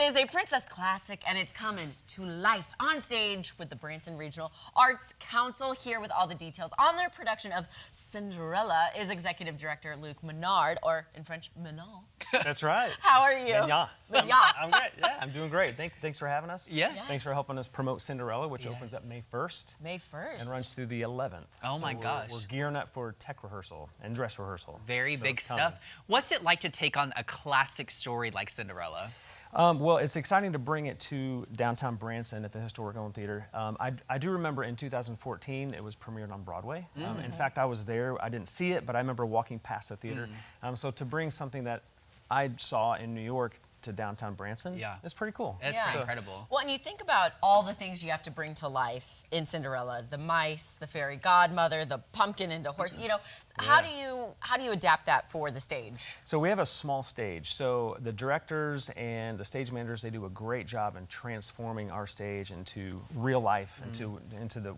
is a princess classic, and it's coming to life on stage with the Branson Regional Arts Council. Here with all the details on their production of Cinderella is Executive Director Luc Menard, or in French, Menon. That's right. How are you? Mignon. Mignon. I'm great. Yeah, I'm doing great. Thanks for having us. Yes. Thanks for helping us promote Cinderella, which opens up May 1st. May 1st. And runs through the 11th. Oh my gosh. We're gearing up for tech rehearsal and dress rehearsal. Very big stuff. What's it like to take on a classic story like Cinderella? Well, it's exciting to bring it to downtown Branson at the Historic Owen Theater. I do remember in 2014 it was premiered on Broadway. In fact, I was there. I didn't see it, but I remember walking past the theater. So to bring something that I saw in New York to downtown Branson, it's pretty cool. It's pretty incredible. Well, and you think about all the things you have to bring to life in Cinderella: the mice, the fairy godmother, the pumpkin, and the horse. You know, how do you adapt that for the stage? So we have a small stage. So the directors and the stage managers, they do a great job in transforming our stage into real life, into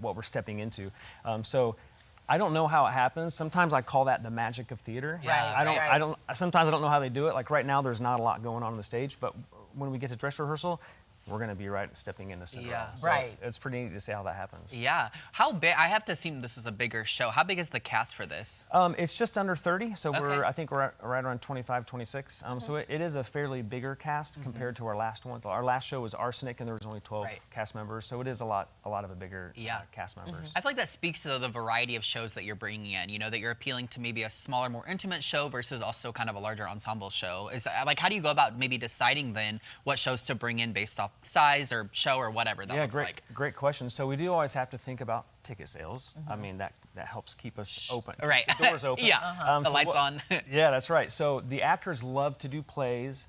what we're stepping into. So I don't know how it happens. Sometimes I call that the magic of theater. Yeah, Sometimes I don't know how they do it. Like right now, there's not a lot going on the stage, but when we get to dress rehearsal, we're going to be stepping into Cinderella. Yeah. So it's pretty neat to see how that happens. Yeah. How big? I have to assume this is a bigger show. How big is the cast for this? It's just under 30, so I think we're right around 25, 26. So it is a fairly bigger cast compared to our last one. Our last show was Arsenic, and there was only 12 cast members, so it is a lot of a bigger cast members. I feel like that speaks to the variety of shows that you're bringing in. You know, that you're appealing to maybe a smaller, more intimate show versus also kind of a larger ensemble show. Is that, like, how do you go about maybe deciding then what shows to bring in based off size or show or whatever that looks like? Great question. So we do always have to think about ticket sales. I mean, that helps keep us open. Right. Keeps the doors open. The lights on. Yeah, that's right. So the actors love to do plays.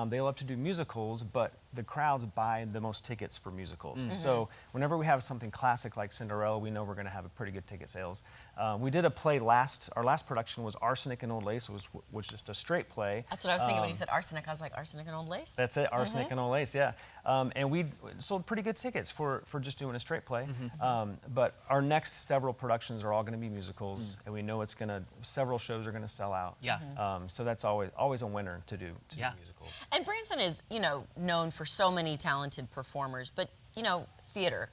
They love to do musicals, but the crowds buy the most tickets for musicals. So whenever we have something classic like Cinderella, we know we're going to have a pretty good ticket sales. We did a play our last production was Arsenic and Old Lace, was just a straight play. That's what I was thinking when you said arsenic. I was like, arsenic and Old Lace? That's it, Arsenic and Old Lace, yeah. And we sold pretty good tickets for just doing a straight play. But our next several productions are all going to be musicals, and we know several shows are going to sell out. So that's always a winner to do musicals. And Branson is, known for so many talented performers, but, theater.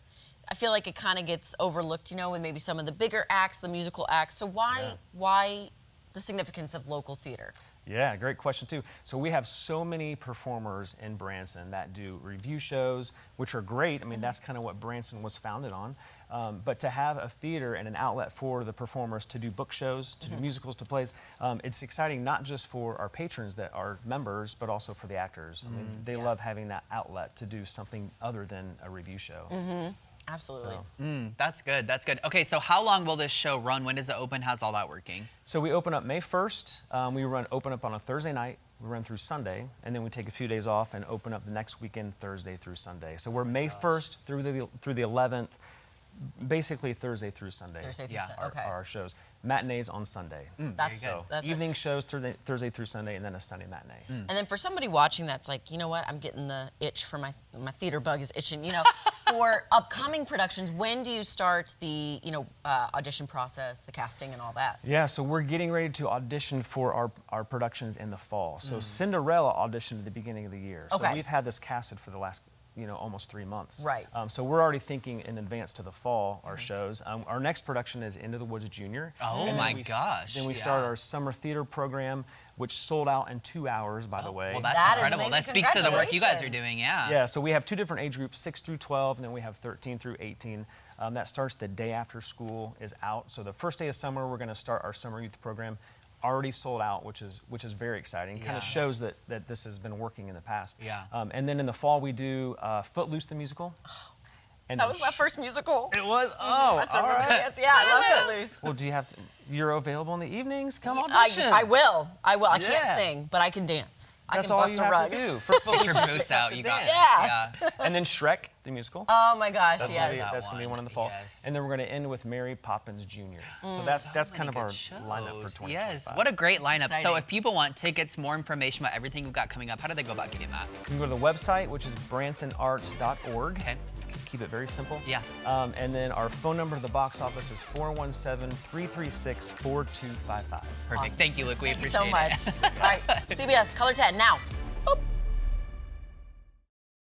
I feel like it kind of gets overlooked, with maybe some of the bigger acts, the musical acts. So why the significance of local theater? Yeah, great question too. So we have so many performers in Branson that do review shows, which are great. I mean, that's kind of what Branson was founded on. But to have a theater and an outlet for the performers to do book shows, to do musicals, to plays, it's exciting not just for our patrons that are members, but also for the actors. I mean, they love having that outlet to do something other than a review show. Absolutely. That's good. That's good. Okay, so how long will this show run? When does it open? How's all that working? So we open up May 1st. We open up on a Thursday night. We run through Sunday, and then we take a few days off and open up the next weekend, Thursday through Sunday. So we're May 1st through the 11th, basically Thursday through Sunday. Thursday through Sunday. Are our shows. Matinees on Sunday. That's evening shows Thursday through Sunday, and then a Sunday matinee. And then for somebody watching that's like, you know what, I'm getting the itch for my theater bug is itching. For upcoming productions, when do you start the audition process, the casting, and all that? Yeah, so we're getting ready to audition for our productions in the fall. So Cinderella auditioned at the beginning of the year. So we've had this casted for the last almost 3 months. Right. So we're already thinking in advance to the fall, our shows. Our next production is Into the Woods Junior. Oh my gosh. Then we start our summer theater program, which sold out in 2 hours, by the way. Well, that's incredible. That speaks to the work you guys are doing, Yeah, so we have 2 different age groups, 6 through 12, and then we have 13 through 18. That starts the day after school is out. So the first day of summer, we're going to start our summer youth program. Already sold out, which is very exciting. Kind of shows that this has been working in the past. And then in the fall we do Footloose the musical. And that was my first musical. It was? Oh, all right. Yeah, I love Footloose. Well, you're available in the evenings? Come audition. I will. I can't sing, but I can dance. That's I can all bust you a have rug. to do. For Get your boots out. You got this. And then Shrek, the musical. Oh my gosh, that's gonna be one in the fall. And then we're gonna end with Mary Poppins Jr. So that's kind of our lineup for 2025. Yes, what a great lineup. So if people want tickets, more information about everything we've got coming up, how do they go about getting that? You can go to the website, which is bransonarts.org. Okay. Keep it very simple. Yeah. And then our phone number to the box office is 417-336-4255. Perfect. Awesome. Thank you, Luke. We appreciate it. Thank you so much. All right, CBS, Color 10 now.